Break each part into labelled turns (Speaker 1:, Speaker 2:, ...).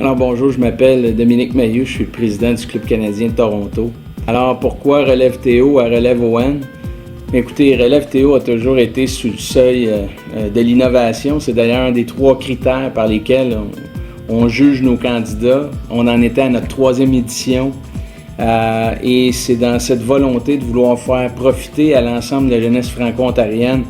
Speaker 1: Alors bonjour, je m'appelle Dominique Mailloux, je suis le président du Club canadien de Toronto. Alors pourquoi Relève Théo à Relève ON? Écoutez, Relève Théo a toujours été sous le seuil de l'innovation. C'est d'ailleurs un des 3 critères par lesquels on juge nos candidats. On en était à notre 3e édition et c'est dans cette volonté de vouloir faire profiter à l'ensemble de la jeunesse franco-ontarienne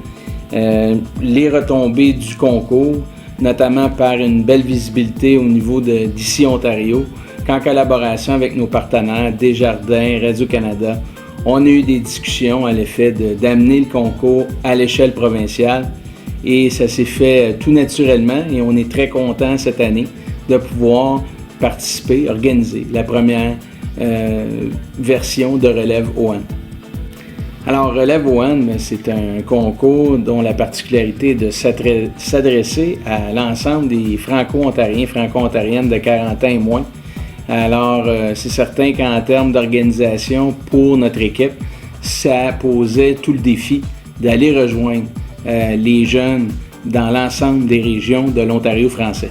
Speaker 1: les retombées du concours, notamment par une belle visibilité au niveau d'ici Ontario, qu'en collaboration avec nos partenaires Desjardins, Radio-Canada, on a eu des discussions à l'effet d'amener le concours à l'échelle provinciale et ça s'est fait tout naturellement et on est très content cette année de pouvoir participer, organiser la première version de Relève ON. Alors, Relève ON, c'est un concours dont la particularité est de s'adresser à l'ensemble des franco-ontariens, franco-ontariennes de 40 ans et moins. Alors, c'est certain qu'en termes d'organisation pour notre équipe, ça posait tout le défi d'aller rejoindre les jeunes dans l'ensemble des régions de l'Ontario français.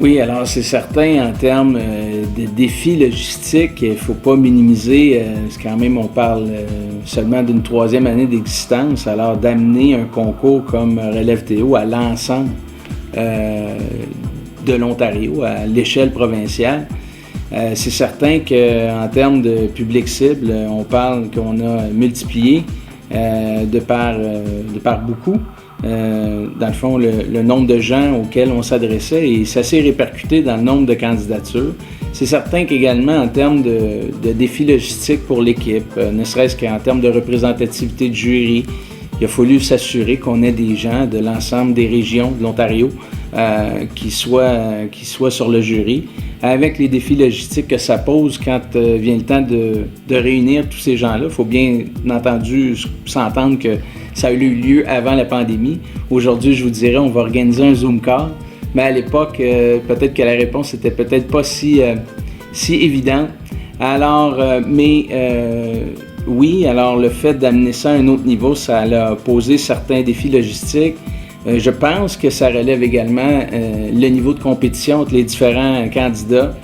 Speaker 1: Oui, alors c'est certain, en termes de défis logistiques, il ne faut pas minimiser, quand même on parle seulement d'une 3e année d'existence, alors d'amener un concours comme Relève Théo à l'ensemble de l'Ontario, à l'échelle provinciale. C'est certain qu'en termes de public cible, on parle qu'on a multiplié de par beaucoup. Dans le fond, le nombre de gens auxquels on s'adressait et ça s'est répercuté dans le nombre de candidatures. C'est certain qu'également en termes de défis logistiques pour l'équipe, ne serait-ce qu'en termes de représentativité de jury, il a fallu s'assurer qu'on ait des gens de l'ensemble des régions de l'Ontario qui soient sur le jury, avec les défis logistiques que ça pose quand vient le temps de réunir tous ces gens-là. Il faut bien entendu s'entendre que ça a eu lieu avant la pandémie. Aujourd'hui, je vous dirais, on va organiser un Zoom call, mais à l'époque, peut-être que la réponse n'était peut-être pas si évidente. Alors, oui, alors le fait d'amener ça à un autre niveau, ça a posé certains défis logistiques. Je pense que ça relève également le niveau de compétition entre les différents candidats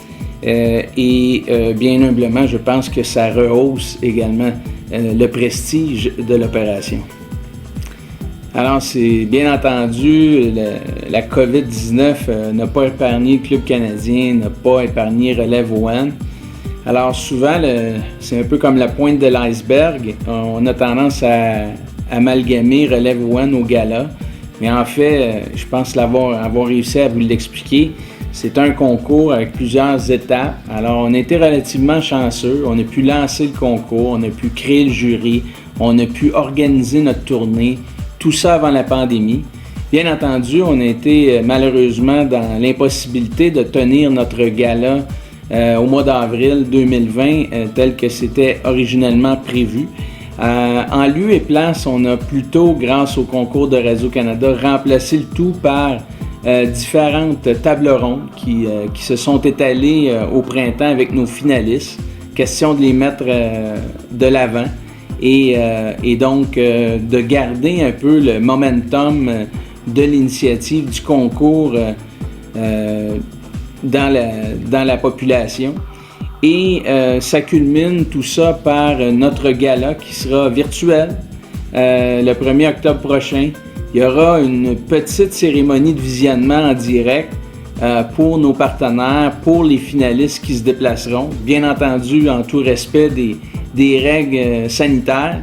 Speaker 1: et bien humblement, je pense que ça rehausse également le prestige de l'opération. Alors, c'est bien entendu, la COVID-19 n'a pas épargné le Club canadien, n'a pas épargné Relève ON. Alors, souvent, c'est un peu comme la pointe de l'iceberg. On a tendance à amalgamer Relève ON au gala. Mais en fait, je pense avoir réussi à vous l'expliquer. C'est un concours avec plusieurs étapes. Alors, on a été relativement chanceux. On a pu lancer le concours, on a pu créer le jury, on a pu organiser notre tournée. Tout ça avant la pandémie. Bien entendu, on a été malheureusement dans l'impossibilité de tenir notre gala au mois d'avril 2020 tel que c'était originellement prévu. En lieu et place, on a plutôt, grâce au concours de Radio-Canada, remplacé le tout par différentes tables rondes qui se sont étalées au printemps avec nos finalistes. Question de les mettre de l'avant. Et donc de garder un peu le momentum de l'initiative du concours dans la population. Et ça culmine tout ça par notre gala qui sera virtuel le 1er octobre prochain. Il y aura une petite cérémonie de visionnement en direct pour nos partenaires, pour les finalistes qui se déplaceront. Bien entendu, en tout respect des règles sanitaires,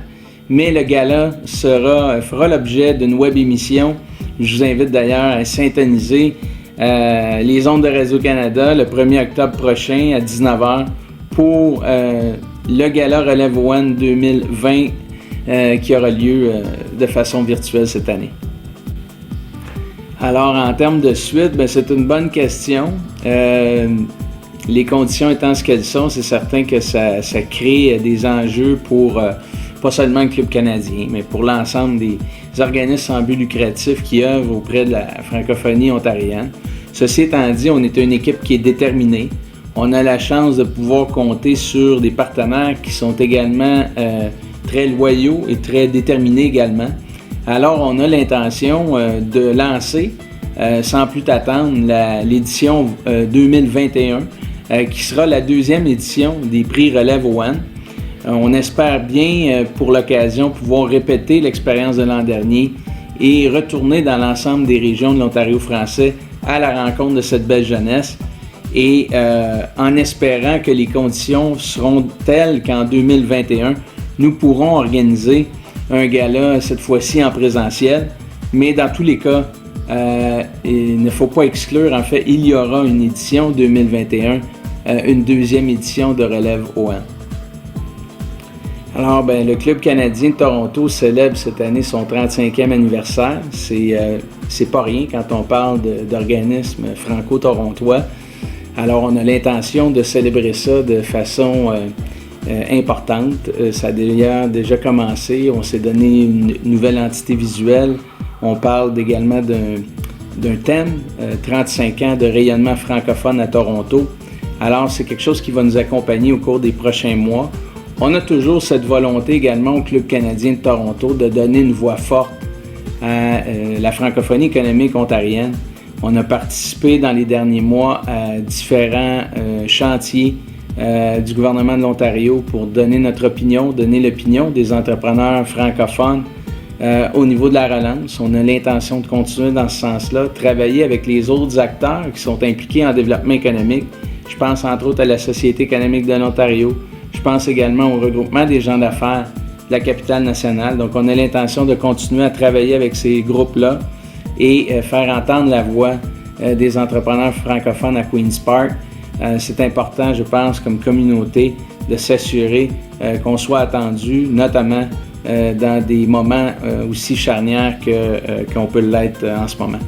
Speaker 1: mais le gala fera l'objet d'une web émission. Je vous invite d'ailleurs à syntoniser les ondes de Radio-Canada le 1er octobre prochain à 19h pour le gala Relève ON 2020 qui aura lieu de façon virtuelle cette année. Alors, en termes de suite, c'est une bonne question. Les conditions étant ce qu'elles sont, c'est certain que ça crée des enjeux pour pas seulement le Club canadien, mais pour l'ensemble des organismes sans but lucratif qui œuvrent auprès de la francophonie ontarienne. Ceci étant dit, on est une équipe qui est déterminée. On a la chance de pouvoir compter sur des partenaires qui sont également très loyaux et très déterminés également. Alors, on a l'intention de lancer sans plus t'attendre l'édition 2021, qui sera la deuxième édition des prix Relève ON. On espère bien, pour l'occasion, pouvoir répéter l'expérience de l'an dernier et retourner dans l'ensemble des régions de l'Ontario français à la rencontre de cette belle jeunesse et en espérant que les conditions seront telles qu'en 2021, nous pourrons organiser un gala, cette fois-ci en présentiel, mais dans tous les cas, il ne faut pas exclure, en fait, il y aura une édition 2021, une deuxième édition de Relève ON. Alors, le Club canadien de Toronto célèbre cette année son 35e anniversaire. C'est pas rien quand on parle d'organismes franco-torontois. Alors, on a l'intention de célébrer ça de façon importante. Ça a d'ailleurs déjà commencé. On s'est donné une nouvelle entité visuelle. On parle également d'un thème, 35 ans de rayonnement francophone à Toronto. Alors, c'est quelque chose qui va nous accompagner au cours des prochains mois. On a toujours cette volonté également au Club canadien de Toronto de donner une voix forte à la francophonie économique ontarienne. On a participé dans les derniers mois à différents chantiers du gouvernement de l'Ontario pour donner notre opinion, donner l'opinion des entrepreneurs francophones au niveau de la relance. On a l'intention de continuer dans ce sens-là, travailler avec les autres acteurs qui sont impliqués en développement économique. Je pense entre autres à la Société économique de l'Ontario. Je pense également au regroupement des gens d'affaires de la capitale nationale. Donc, on a l'intention de continuer à travailler avec ces groupes-là et faire entendre la voix des entrepreneurs francophones à Queen's Park. C'est important, je pense, comme communauté, de s'assurer qu'on soit attendu, notamment dans des moments aussi charnières qu'on peut l'être en ce moment.